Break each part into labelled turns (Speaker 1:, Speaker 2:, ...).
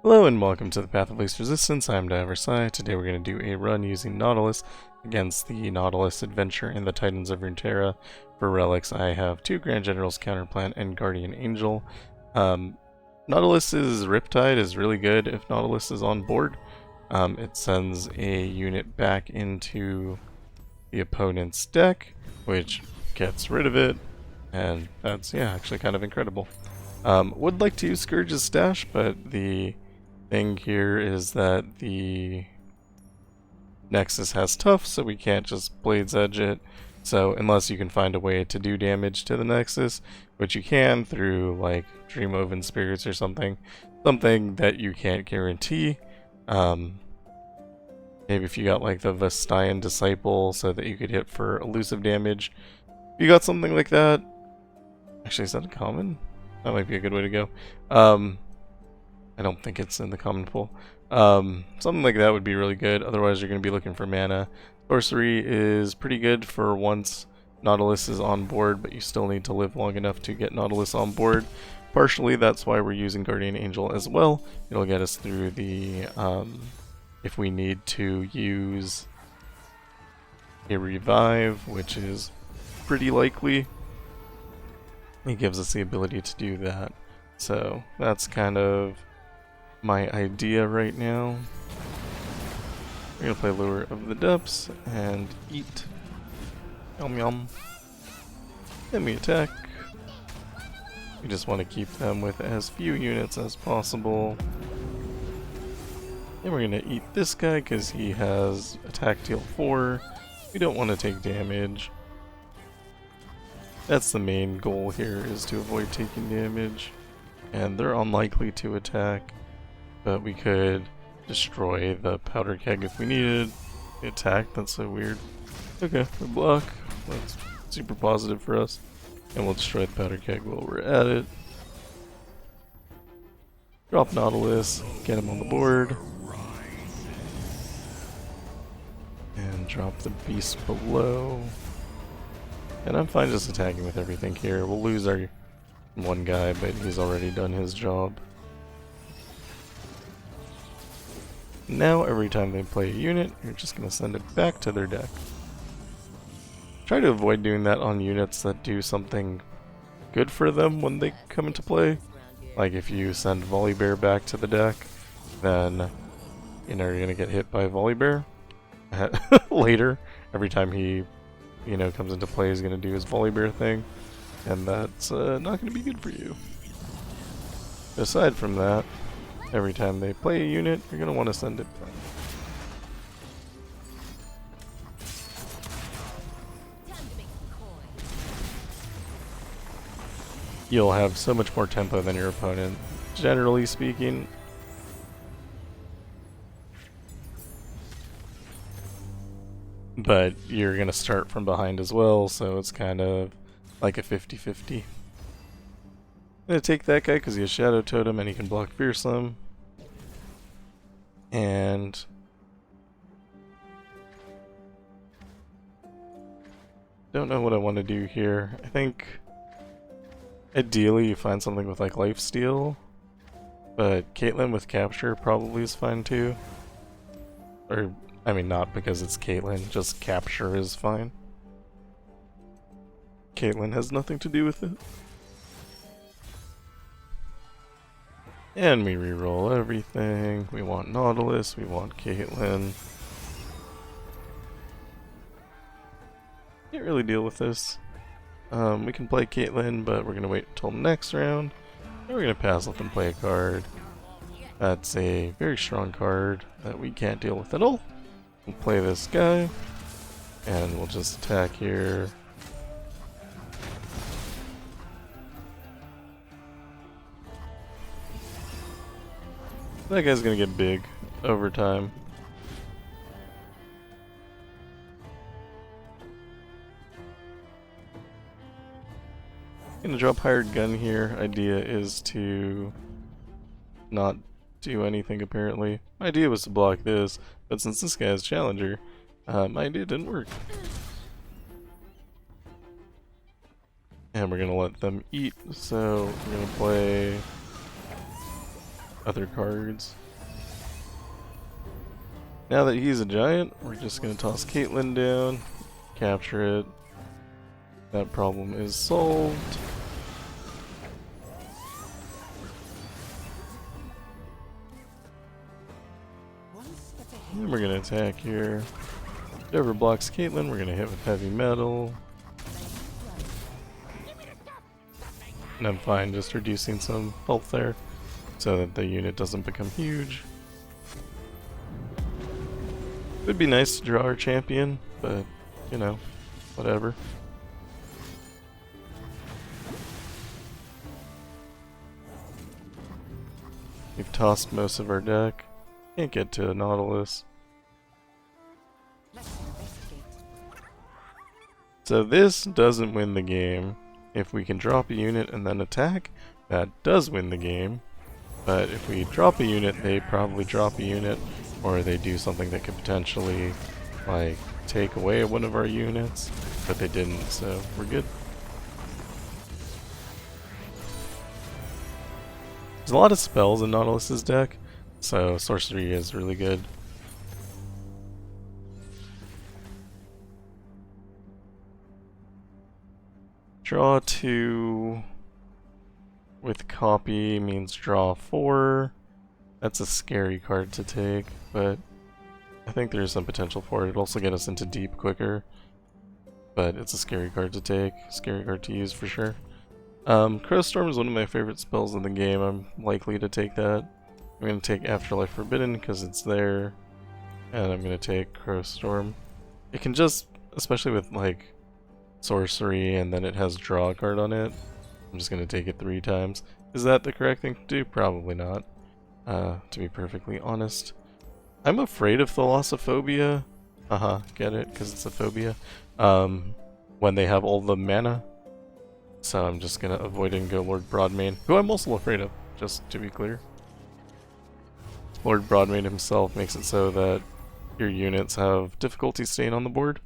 Speaker 1: Hello and welcome to the Path of Least Resistance. I'm Devourer. Today we're going to do a run using Nautilus against the Nautilus Adventure in the Titans of Runeterra. For Relics, I have two Grand Generals, Counterplan, and Guardian Angel. Nautilus's Riptide is really good if Nautilus is on board. It sends a unit back into the opponent's deck, which gets rid of it, and that's, actually kind of incredible. Would like to use Scourge's stash, but the thing here is that the Nexus has tough, so we can't just Blades Edge it. So unless you can find a way to do damage to the Nexus, which you can through like Dreamwoven Spirits or something that you can't guarantee. Maybe if you got like the Vastayan Disciple so that you could hit for elusive damage. If you got something like that, actually is that a common? That might be a good way to go. I don't think it's in the common pool. Something like that would be really good. Otherwise, you're going to be looking for mana. Sorcery is pretty good for once Nautilus is on board, but you still need to live long enough to get Nautilus on board. Partially, that's why we're using Guardian Angel as well. It'll get us through the, if we need to use a revive, which is pretty likely. It gives us the ability to do that. So, that's kind of my idea right now. We're gonna play Lure of the Depths and eat. Yum yum. Then we attack. We just want to keep them with as few units as possible. Then we're gonna eat this guy because he has attack deal 4. We don't want to take damage. That's the main goal here, is to avoid taking damage. And they're unlikely to attack. But we could destroy the powder keg if we needed. Attack, that's so weird. Okay, we block. That's super positive for us. And we'll destroy the powder keg while we're at it. Drop Nautilus, get him on the board. And drop the beast below. And I'm fine just attacking with everything here. We'll lose our one guy, but he's already done his job. Now, every time they play a unit, you're just going to send it back to their deck. Try to avoid doing that on units that do something good for them when they come into play. Like if you send Volibear back to the deck, then you're going to get hit by Volibear later. Every time he, comes into play, he's going to do his Volibear thing, and that's not going to be good for you. Aside from that, every time they play a unit, you're going to want to send it back. You'll have so much more tempo than your opponent, generally speaking. But you're going to start from behind as well, so it's kind of like a 50-50. I'm going to take that guy because he has Shadow Totem and he can block Fearsome. And don't know what I want to do here. I think ideally you find something with like Lifesteal, but Caitlyn with Capture probably is fine too. Or, I mean, not because it's Caitlyn, just Capture is fine. Caitlyn has nothing to do with it. And we reroll everything. We want Nautilus, we want Caitlyn. Can't really deal with this. We can play Caitlyn, but we're gonna wait until next round. And we're gonna pass, let them play a card. That's a very strong card that we can't deal with at all. We'll play this guy, and we'll just attack here. That guy's gonna get big over time. Gonna drop Hired Gun here. Idea is to not do anything apparently. My idea was to block this, but since this guy has Challenger, my idea didn't work. And we're gonna let them eat, so we're gonna play other cards. Now that he's a giant, we're just gonna toss Caitlyn down, capture it. That problem is solved. And we're gonna attack here. Whoever blocks Caitlyn, we're gonna hit with heavy metal. And I'm fine just reducing some health there so that the unit doesn't become huge. It would be nice to draw our champion, but you know, whatever. We've tossed most of our deck. Can't get to a Nautilus. So this doesn't win the game. If we can drop a unit and then attack, that does win the game. But if we drop a unit, they probably drop a unit, or they do something that could potentially, like, take away one of our units, but they didn't, so we're good. There's a lot of spells in Nautilus's deck, so Sorcery is really good. Draw 2 with copy means draw 4. That's a scary card to take, but I think there's some potential for it. It'll also get us into deep quicker, but it's a scary card to take, scary card to use for sure. Crowstorm is one of my favorite spells in the game. I'm likely to take that. I'm going to take Afterlife Forbidden because it's there, and I'm going to take Crowstorm. It can just, especially with like Sorcery and then it has draw a card on it, I'm just going to take it 3 times. Is that the correct thing to do? Probably not, to be perfectly honest. I'm afraid of Thalassophobia. Get it? Because it's a phobia. When they have all the mana. So I'm just going to avoid it and go Lord Broadmane, who I'm also afraid of, just to be clear. Lord Broadmane himself makes it so that your units have difficulty staying on the board.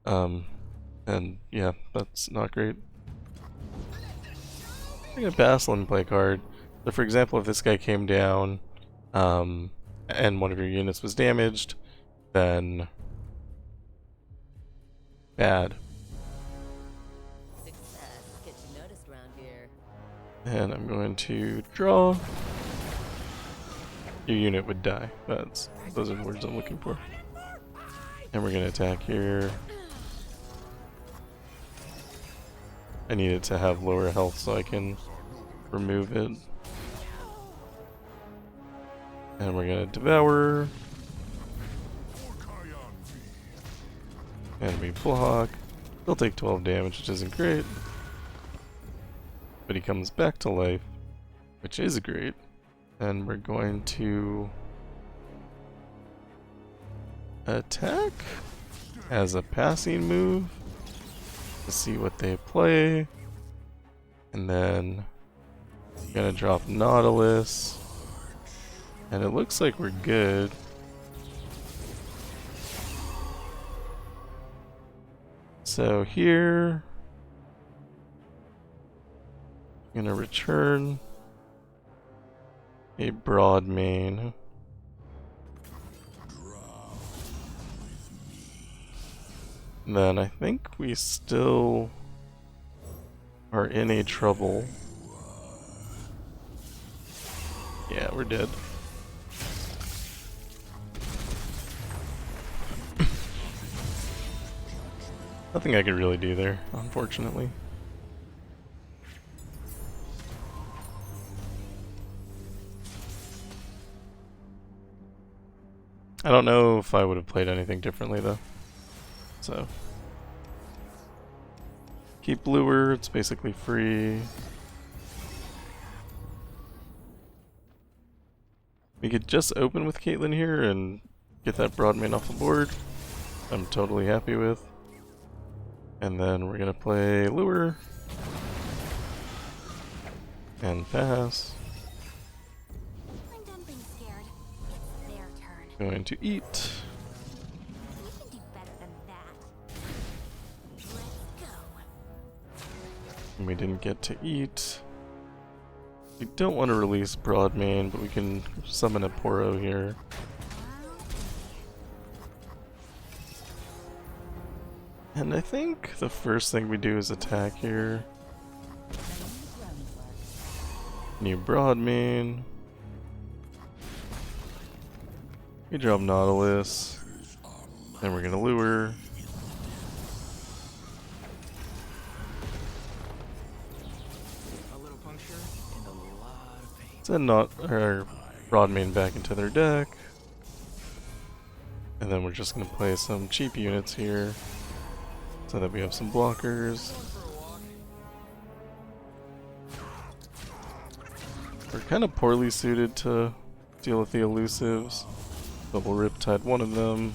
Speaker 1: And yeah, that's not great. I'm going to Abyssal and play a card. So for example, if this guy came down, and one of your units was damaged, then bad. And I'm going to draw. Your unit would die. Those are the words I'm looking for. And we're going to attack here. I need it to have lower health so I can remove it. And we're going to Devour. And we block. He'll take 12 damage, which isn't great. But he comes back to life, which is great. And we're going to attack as a passing move to see what they play. And then I'm gonna drop Nautilus. And it looks like we're good. So here, I'm gonna return a Broadmane. Then I think we still are in a trouble. Yeah, we're dead. Nothing I could really do there, unfortunately. I don't know if I would have played anything differently though. So keep Lure, it's basically free. We could just open with Caitlyn here and get that Broadmane off the board. I'm totally happy with. And then we're gonna play Lure. And pass.
Speaker 2: I'm done being scared. It's their turn.
Speaker 1: Going to eat.
Speaker 2: We can do better than that. Let's go.
Speaker 1: And we didn't get to eat. We don't want to release Broadmane, but we can summon a Poro here. And I think the first thing we do is attack here. New Broadmane. We drop Nautilus. Then we're gonna lure. Send our Broadmane back into their deck. And then we're just gonna play some cheap units here so that we have some blockers. We're kind of poorly suited to deal with the elusives. Double Riptide, one of them.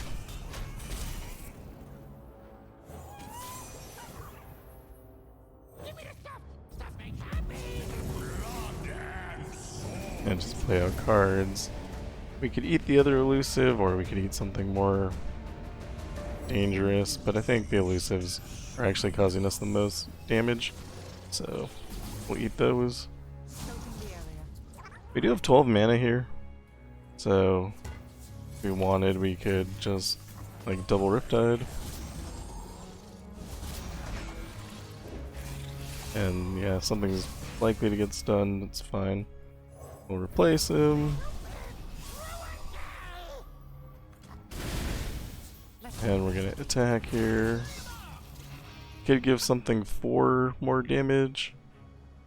Speaker 1: And just play out cards. We could eat the other elusive, or we could eat something more dangerous, but I think the elusives are actually causing us the most damage, so we'll eat those. We do have 12 mana here, so if we wanted, we could just like double Riptide. And yeah, something's likely to get stunned, it's fine. We'll replace him. And we're gonna attack here. Could give something 4 more damage,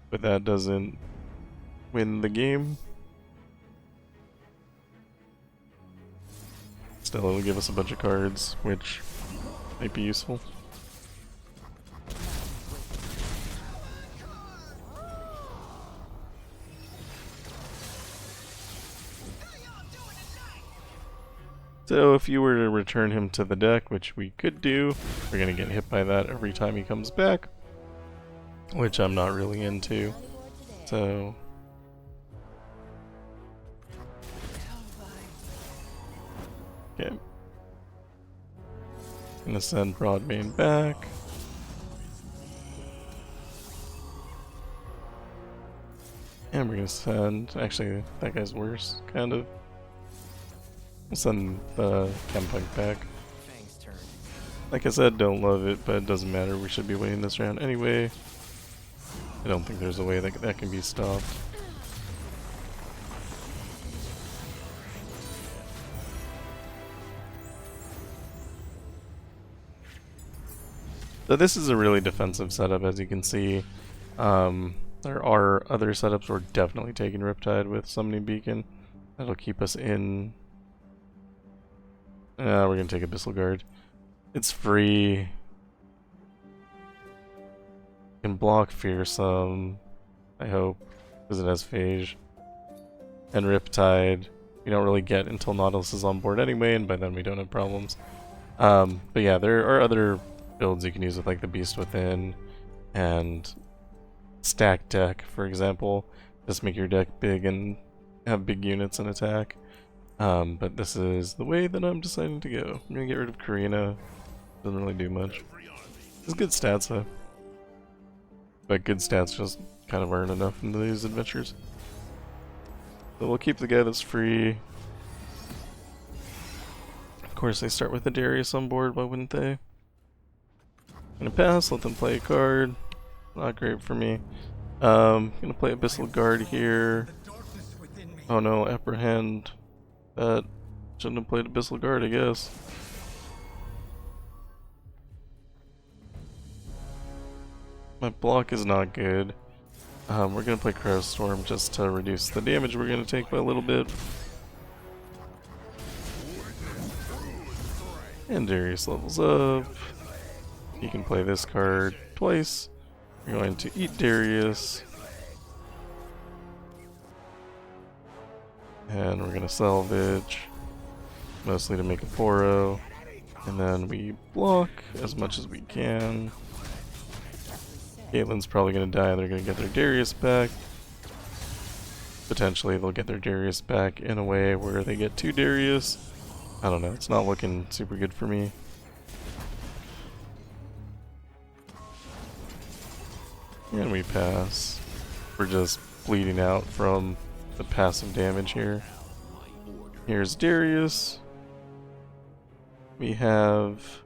Speaker 1: but that doesn't win the game. Still, it'll give us a bunch of cards, which might be useful. So if you were to return him to the deck, which we could do, we're going to get hit by that every time he comes back, which I'm not really into. So okay. Gonna send Broadmane back. And we're gonna send, actually that guy's worse, kind of. We'll send the Chempunk back. Like I said, don't love it, but it doesn't matter. We should be winning this round anyway. I don't think there's a way that that can be stopped. So this is a really defensive setup, as you can see. There are other setups. We're definitely taking Riptide with Summoning Beacon. That'll keep us in. We're gonna take Abyssal Guard. It's free. You can block Fearsome, I hope, because it has Phage. And Riptide, we don't really get until Nautilus is on board anyway, and by then we don't have problems. But yeah, there are other builds you can use with like the Beast Within and Stack Deck, for example. Just make your deck big and have big units and attack. But this is the way that I'm deciding to go. I'm gonna get rid of Karina. Doesn't really do much. It's good stats though. But good stats just kind of aren't enough in these adventures. So we'll keep the guy that's free. Of course they start with a Darius on board, why wouldn't they? Gonna pass, let them play a card. Not great for me. Gonna play Abyssal Guard here. Oh no, Apprehend. That shouldn't have played Abyssal Guard, I guess. My block is not good. We're gonna play Crowstorm just to reduce the damage we're gonna take by a little bit. And Darius levels up. You can play this card twice. We're going to eat Darius. And we're gonna salvage, mostly to make a Poro. And then we block as much as we can. Caitlin's probably gonna die, they're gonna get their Darius back. Potentially they'll get their Darius back in a way where they get 2 Darius. I don't know, it's not looking super good for me. And we pass. We're just bleeding out from the passive damage here. Here's Darius. We have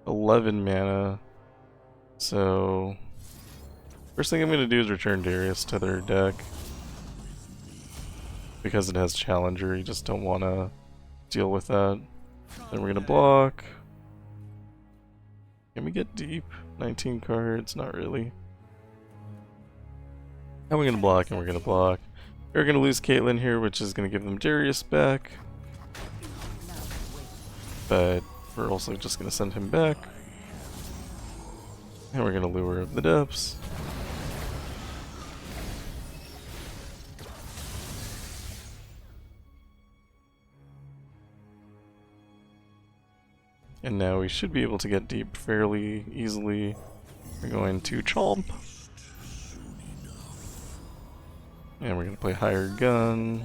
Speaker 1: 11 mana. So first thing I'm going to do is return Darius to their deck. Because it has Challenger, you just don't want to deal with that. Then we're going to block. Can we get deep? 19 cards? Not really. And we're going to block and we're going to block. We're going to lose Caitlyn here, which is going to give them Darius back. But we're also just going to send him back. And we're going to Lure of the Depths. And now we should be able to get deep fairly easily. We're going to Chomp. And we're going to play Hired Gun.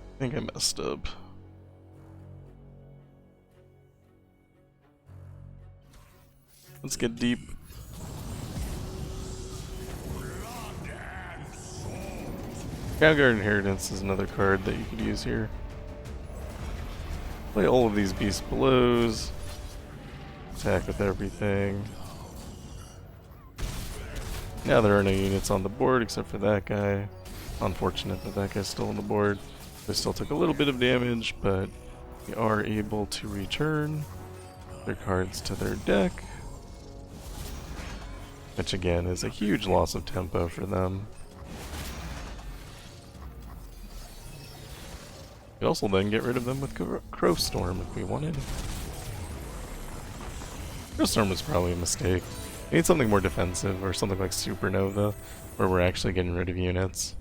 Speaker 1: I think I messed up. Let's get deep. Crownguard Inheritance is another card that you could use here. Play all of these Beast Belows. Attack with everything. Now there are no units on the board except for that guy. Unfortunate that that guy's still on the board. They still took a little bit of damage, but we are able to return their cards to their deck. Which again is a huge loss of tempo for them. We could also then get rid of them with Crowstorm if we wanted. Crowstorm was probably a mistake. We need something more defensive or something like Supernova where we're actually getting rid of units.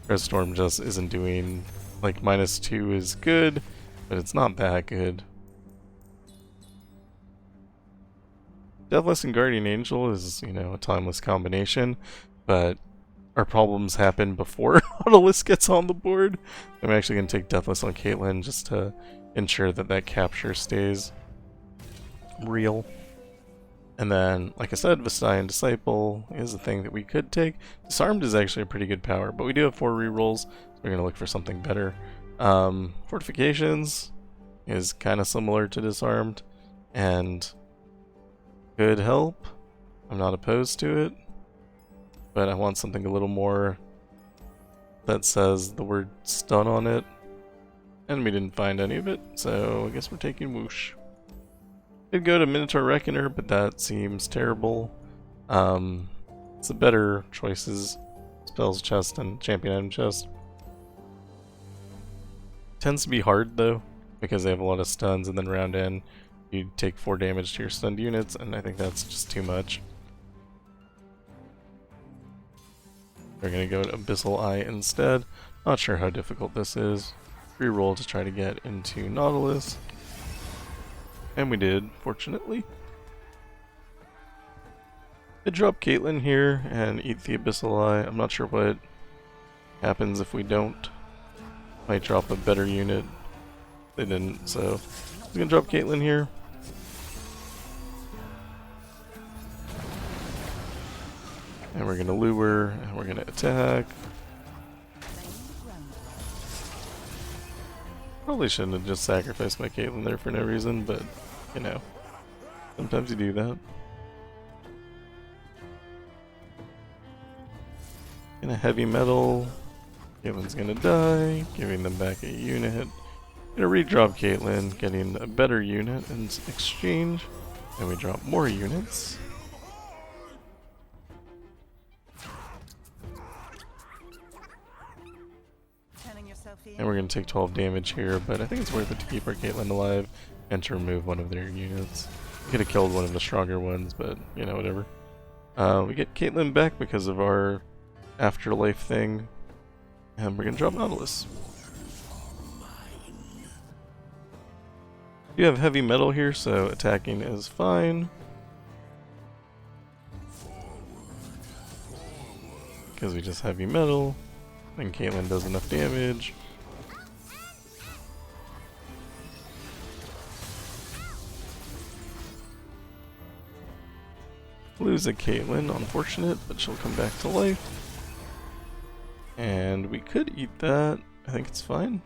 Speaker 1: Crowstorm just isn't doing, like, -2 is good, but it's not that good. Deathless and Guardian Angel is, you know, a timeless combination, but our problems happen before Nautilus gets on the board. I'm actually going to take Deathless on Caitlyn just to ensure that that capture stays real. And then, like I said, Vastayan Disciple is a thing that we could take. Disarmed is actually a pretty good power, but we do have 4 rerolls, so we're going to look for something better. Fortifications is kind of similar to Disarmed, and could help. I'm not opposed to it. But I want something a little more that says the word stun on it. And we didn't find any of it, so I guess we're taking Whoosh. Could go to Minotaur Reckoner, but that seems terrible. It's the better choices. Spells chest and champion item chest. Tends to be hard though, because they have a lot of stuns, and then round in, you take 4 damage to your stunned units, and I think that's just too much. We're going to go to Abyssal Eye instead. Not sure how difficult this is. Reroll to try to get into Nautilus. And we did, fortunately. They drop Caitlyn here and eat the Abyssal Eye. I'm not sure what happens if we don't. Might drop a better unit. They didn't, so we're going to drop Caitlyn here. And we're going to lure, and we're going to attack. Probably shouldn't have just sacrificed my Caitlyn there for no reason, but, you know, sometimes you do that. Gonna heavy metal. Caitlyn's gonna die, giving them back a unit. Gonna redrop Caitlyn, getting a better unit in exchange. And we drop more units. And we're going to take 12 damage here, but I think it's worth it to keep our Caitlyn alive and to remove one of their units. We could have killed one of the stronger ones, but, you know, whatever. We get Caitlyn back because of our afterlife thing, and we're going to drop Nautilus. You have heavy metal here, so attacking is fine. because we just heavy metal. And Caitlyn does enough damage. Lose a Caitlyn, unfortunate, but she'll come back to life. And we could eat that. I think it's fine.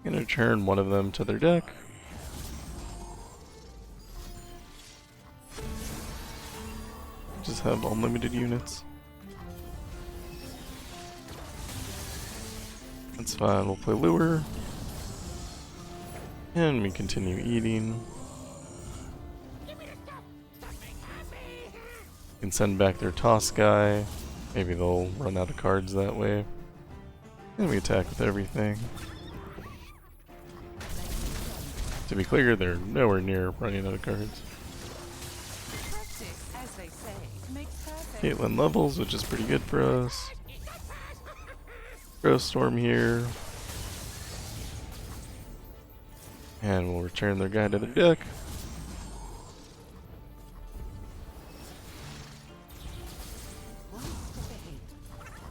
Speaker 1: I'm gonna turn one of them to their deck. Just have unlimited units. That's fine, we'll play Lure. And we continue eating. Can send back their toss guy. Maybe they'll run out of cards that way. And we attack with everything. To be clear, they're nowhere near running out of cards. Caitlyn levels, which is pretty good for us. Ghost Storm here. And we'll return their guy to their deck.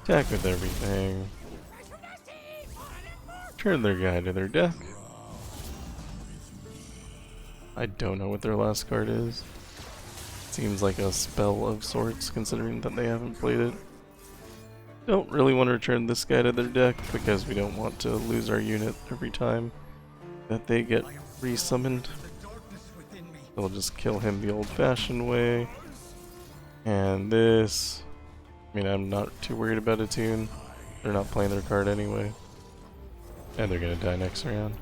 Speaker 1: Attack with everything. Turn their guy to their deck. I don't know what their last card is. Seems like a spell of sorts, considering that they haven't played it. Don't really want to return this guy to their deck because we don't want to lose our unit every time that they get resummoned. We'll just kill him the old-fashioned way. And this... I mean, I'm not too worried about a tune. They're not playing their card anyway. And they're gonna die next round.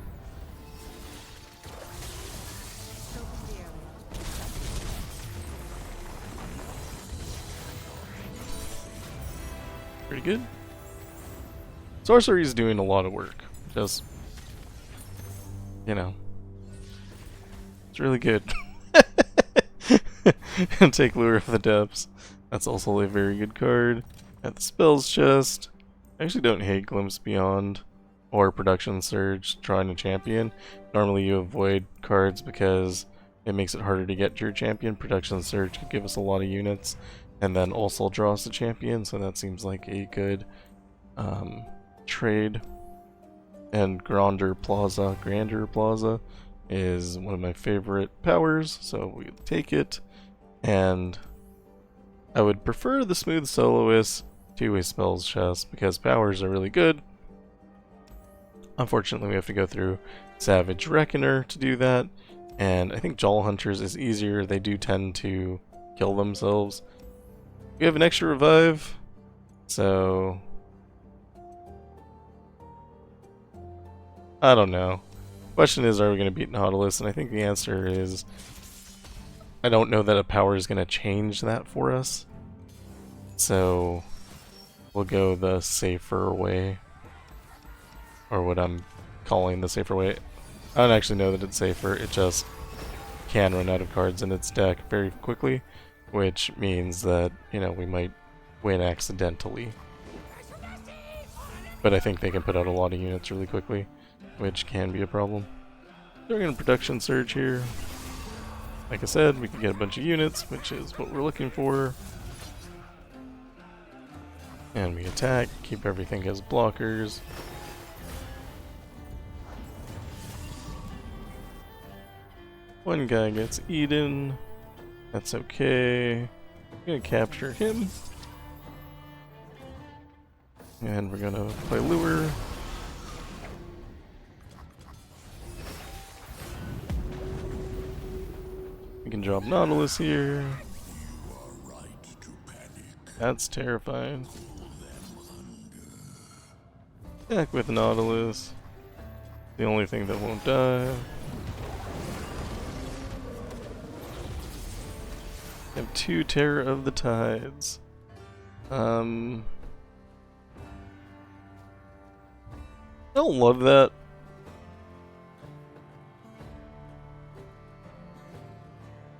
Speaker 1: Pretty good. Sorcery is doing a lot of work. Just, you know, it's really good. And take Lure of the Depths. That's also a very good card. At the spells chest, I actually don't hate Glimpse Beyond or Production Surge drawing a champion. Normally you avoid cards because it makes it harder to get to your champion. Production Surge could give us a lot of units and then also draw us a champion, so that seems like a good trade. And Grandeur Plaza is one of my favorite powers, so we'll take it. And I would prefer the Smooth Soloist to a spells chest because powers are really good. Unfortunately, we have to go through Savage Reckoner to do that, and I think Jaull Hunters is easier. They do tend to kill themselves. We have an extra revive, so I don't know. Question is, are we going to beat Nautilus? And I think the answer is I don't know that a power is going to change that for us. So we'll go the safer way. Or what I'm calling the safer way. I don't actually know that it's safer, it just can run out of cards in its deck very quickly. Which means that, you know, we might win accidentally. But I think they can put out a lot of units really quickly, which can be a problem. They're going to Production Surge here. Like I said, we can get a bunch of units, which is what we're looking for. And we attack, keep everything as blockers. One guy gets eaten. That's okay. I'm gonna capture him. And we're gonna play Lure. We can drop Nautilus here. That's terrifying. Back with Nautilus. The only thing that won't die. I have 2 Terror of the Tides. I don't love that.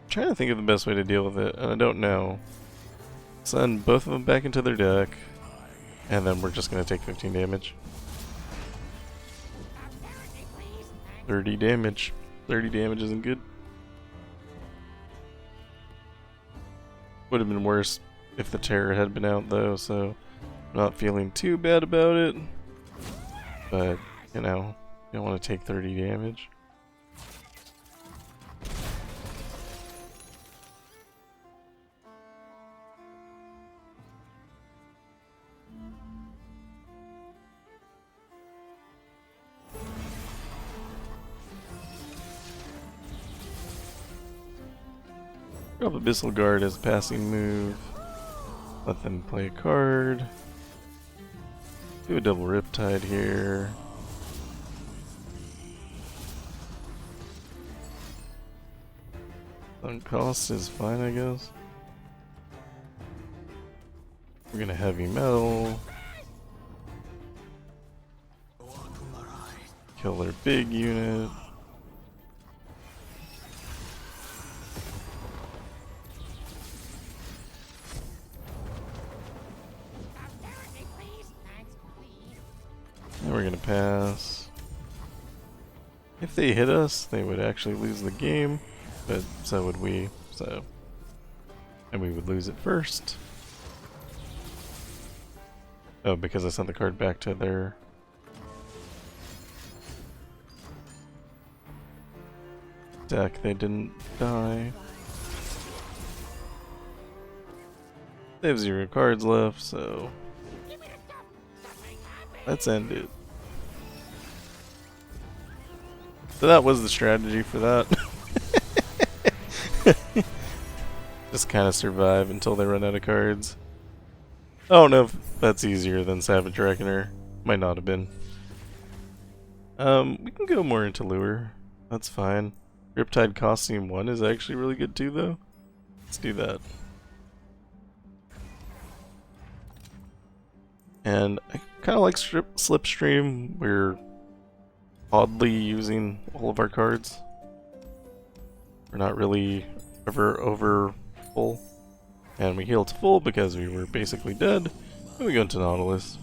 Speaker 1: I'm trying to think of the best way to deal with it, and I don't know. Send both of them back into their deck, and then we're just going to take 15 damage. 30 damage. 30 damage isn't good. Would have been worse if the terror had been out though, so I'm not feeling too bad about it. But, you know, you don't want to take 30 damage. Drop Abyssal Guard as a passing move. Let them play a card. Do a double Riptide here. Uncost is fine, I guess. We're gonna heavy metal. Kill their big unit. And we're gonna pass. If they hit us, they would actually lose the game, but so would we, so. And we would lose it first. Oh, because I sent the card back to their... deck, they didn't die. They have 0 cards left, so... let's end it. So that was the strategy for that. Just kind of survive until they run out of cards. I don't know if that's easier than Savage Reckoner. Might not have been. We can go more into Lure. That's fine. Riptide costing 1 is actually really good too, though. Let's do that. And I kind of like Slipstream. We're oddly using all of our cards. We're not really ever over full. And we heal to full because we were basically dead. And we go into Nautilus.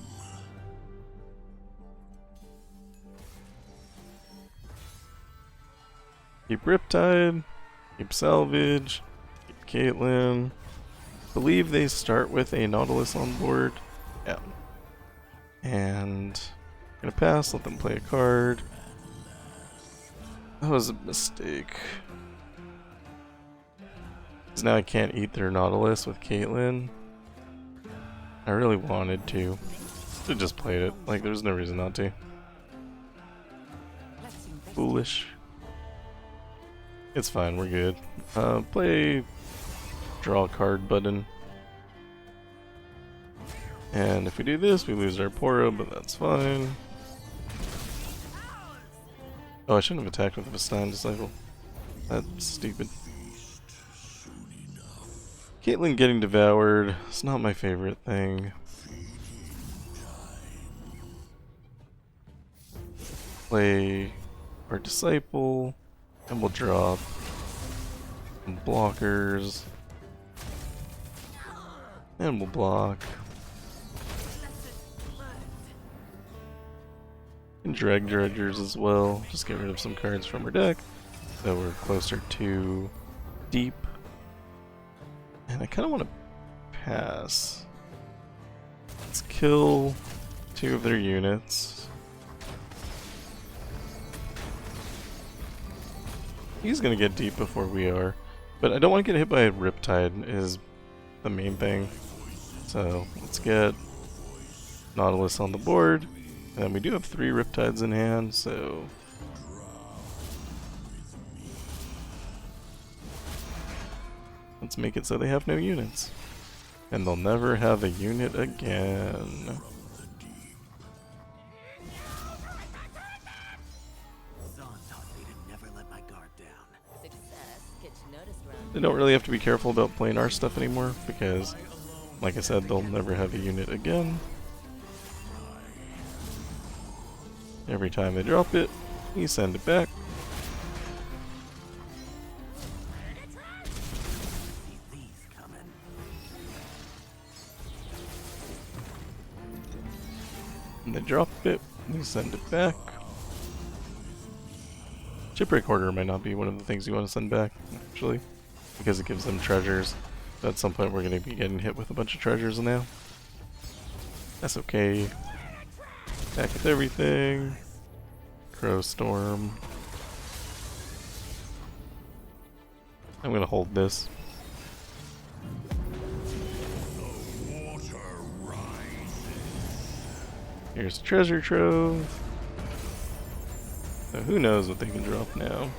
Speaker 1: Keep Riptide. Keep Salvage. Keep Caitlyn. Believe they start with a Nautilus on board. Yeah. And I'm gonna pass, let them play a card. That was a mistake. Because now I can't eat their Nautilus with Caitlyn. I really wanted to. Should just played it. Like, there's no reason not to. Foolish. It's fine, we're good. Play draw a card button. And if we do this, we lose our Poro, but that's fine. Oh, I shouldn't have attacked with the Vastayan Disciple. That's stupid. Caitlyn getting devoured. It's not my favorite thing. Play our Disciple, and we'll drop some blockers. And we'll block. And drag dredgers as well. Just get rid of some cards from our deck. So we're closer to deep. And I kind of want to pass. Let's kill 2 of their units. He's going to get deep before we are. But I don't want to get hit by a Riptide is the main thing. So let's get Nautilus on the board. And we do have 3 Riptides in hand, so... let's make it so they have no units. And they'll never have a unit again. They don't really have to be careful about playing our stuff anymore, because, like I said, they'll never have a unit again. Every time they drop it, you send it back. And they drop it, you send it back. Shipwreck Hoarder might not be one of the things you want to send back, actually, because it gives them treasures. So at some point we're going to be getting hit with a bunch of treasures now. That's okay. Back with everything. Crow Storm. I'm going to hold this. Here's Treasure Trove. So who knows what they can drop now.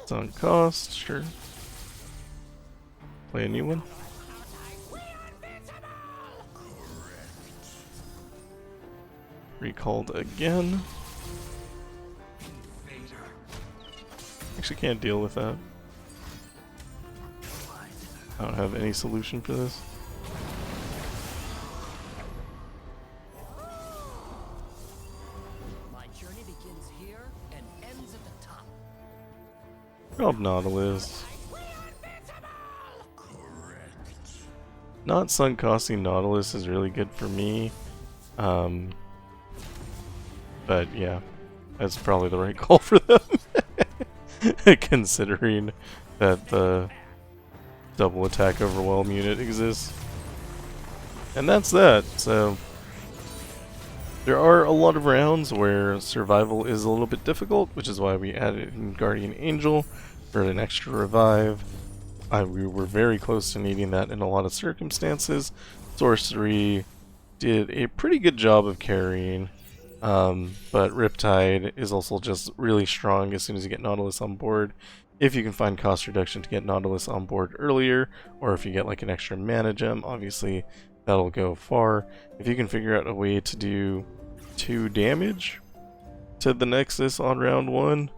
Speaker 1: It's on cost, sure. Play a new one. Recalled again. Actually can't deal with that. I don't have any solution for this.
Speaker 3: My journey begins here and ends at the top.
Speaker 1: Drop Nautilus. Not sunk costing Nautilus is really good for me. But yeah, that's probably the right call for them. Considering that the double attack overwhelm unit exists. And that's that. So there are a lot of rounds where survival is a little bit difficult, which is why we added in Guardian Angel for an extra revive. We were very close to needing that in a lot of circumstances. Sorcery did a pretty good job of carrying, but Riptide is also just really strong as soon as you get Nautilus on board. If you can find cost reduction to get Nautilus on board earlier, or if you get like an extra mana gem, obviously that'll go far. If you can figure out a way to do 2 damage to the Nexus on round 1,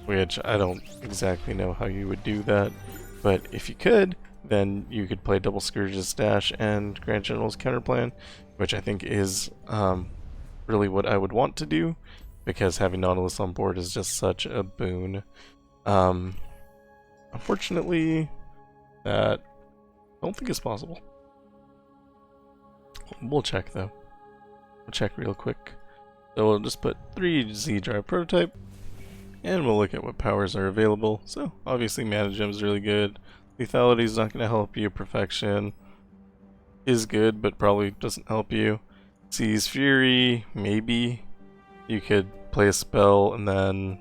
Speaker 1: which I don't exactly know how you would do that, but if you could, then you could play double Scourge's Stash and Grand General's Counterplan, which I think is really what I would want to do, because having Nautilus on board is just such a boon. Unfortunately, that I don't think it's possible. We'll check though. We'll check real quick. So we'll just put 3 Z drive prototype, and we'll look at what powers are available. So obviously Mana Gem is really good. Lethality is not going to help you. Perfection is good, but probably doesn't help you. Seize Fury, maybe. You could play a spell and then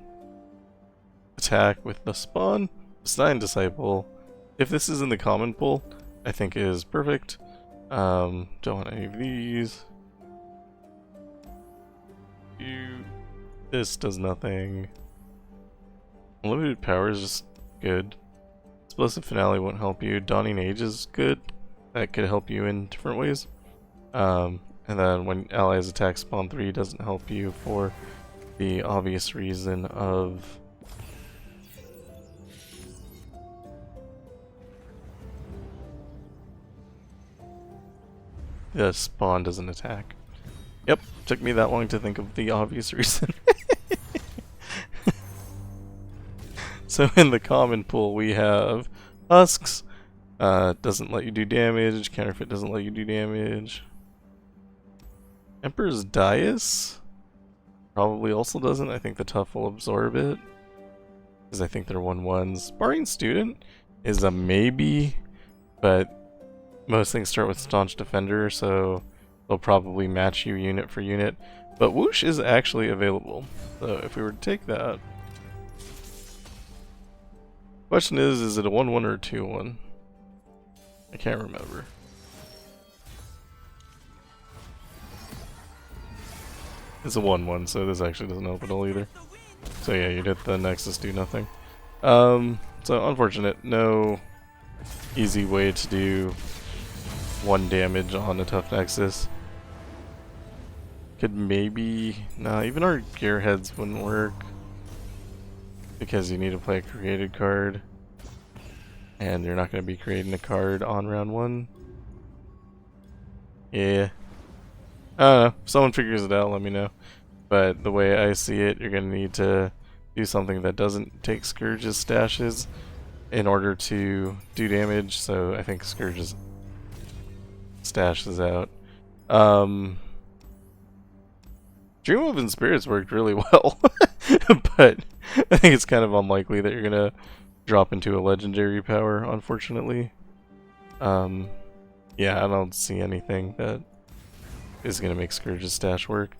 Speaker 1: attack with the spawn. Vastayan Disciple, if this is in the common pool, I think is perfect. Don't want any of these. This does nothing. Unlimited power is just good. Explosive Finale won't help you. Dawning Age is good. That could help you in different ways. And then when allies attack spawn 3 doesn't help you for the obvious reason of the spawn doesn't attack. Yep, took me that long to think of the obvious reason. So in the common pool we have Husks, doesn't let you do damage, Counterfeit doesn't let you do damage. Emperor's Darius probably also doesn't. I think the Tough will absorb it, because I think they're 1/1s. Sparring Student is a maybe, but most things start with Staunch Defender, so they'll probably match you unit for unit. But Whoosh is actually available, so if we were to take that... Question is it a 1/1 or a 2/1? I can't remember. It's a 1/1, so this actually doesn't help at all either. So yeah, you'd hit the Nexus, do nothing. So unfortunate, no easy way to do 1 damage on a tough Nexus. Could maybe... Nah, even our Gearheads wouldn't work, because you need to play a created card, and you're not going to be creating a card on round 1. Yeah. I don't know. If someone figures it out, let me know. But the way I see it, you're going to need to do something that doesn't take Scourge's stashes in order to do damage, so I think Scourge's stash is out. Dream Woven Spirits worked really well. but I think it's kind of unlikely that you're gonna drop into a legendary power, unfortunately. Yeah, I don't see anything that is gonna make Scourge's stash work.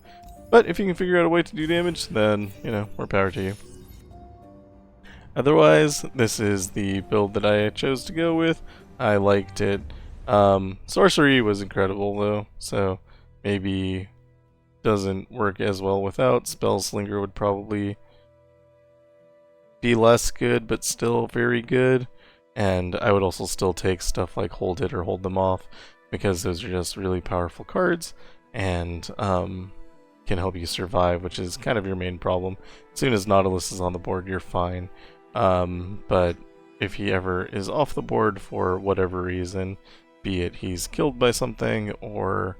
Speaker 1: But if you can figure out a way to do damage, then, you know, more power to you. Otherwise, this is the build that I chose to go with. I liked it. Sorcery was incredible though, so maybe doesn't work as well without. Spellslinger would probably be less good, but still very good. And I would also still take stuff like Hold It or Hold Them Off, because those are just really powerful cards, and can help you survive, which is kind of your main problem. As soon as Nautilus is on the board, you're fine. But if he ever is off the board for whatever reason, be it he's killed by something, or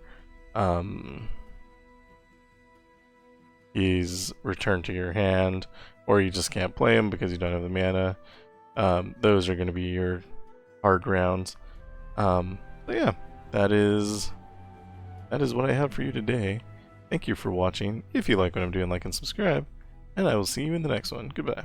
Speaker 1: he's returned to your hand, or you just can't play him because you don't have the mana, those are going to be your hard rounds. But yeah, that is what I have for you today. Thank you for watching. If you like what I'm doing, like and subscribe, and I will see you in the next one. Goodbye.